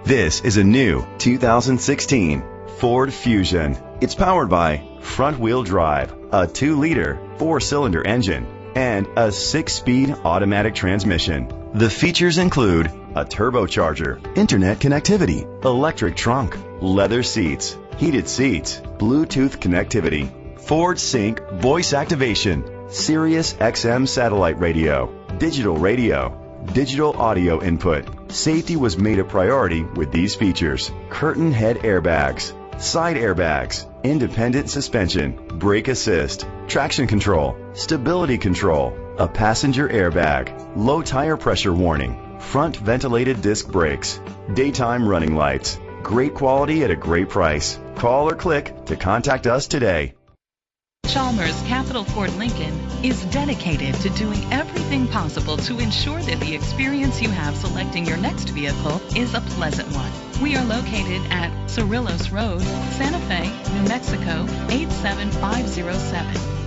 This is a new 2016 Ford Fusion. It's powered by front-wheel drive, a 2-liter 4-cylinder engine, and a 6-speed automatic transmission. The features include a turbocharger, internet connectivity, electric trunk, leather seats, heated seats, Bluetooth connectivity, Ford Sync voice activation, Sirius XM satellite radio, digital audio input. Safety was made a priority with these features: curtain head airbags, side airbags, independent suspension, brake assist, traction control, stability control, a passenger airbag, low tire pressure warning, front ventilated disc brakes, daytime running lights. Great quality at a great price. Call or click to contact us today. Chalmers Capital Ford Lincoln is dedicated to doing everything possible to ensure that the experience you have selecting your next vehicle is a pleasant one. We are located at Cerrillos Road, Santa Fe, New Mexico 87507.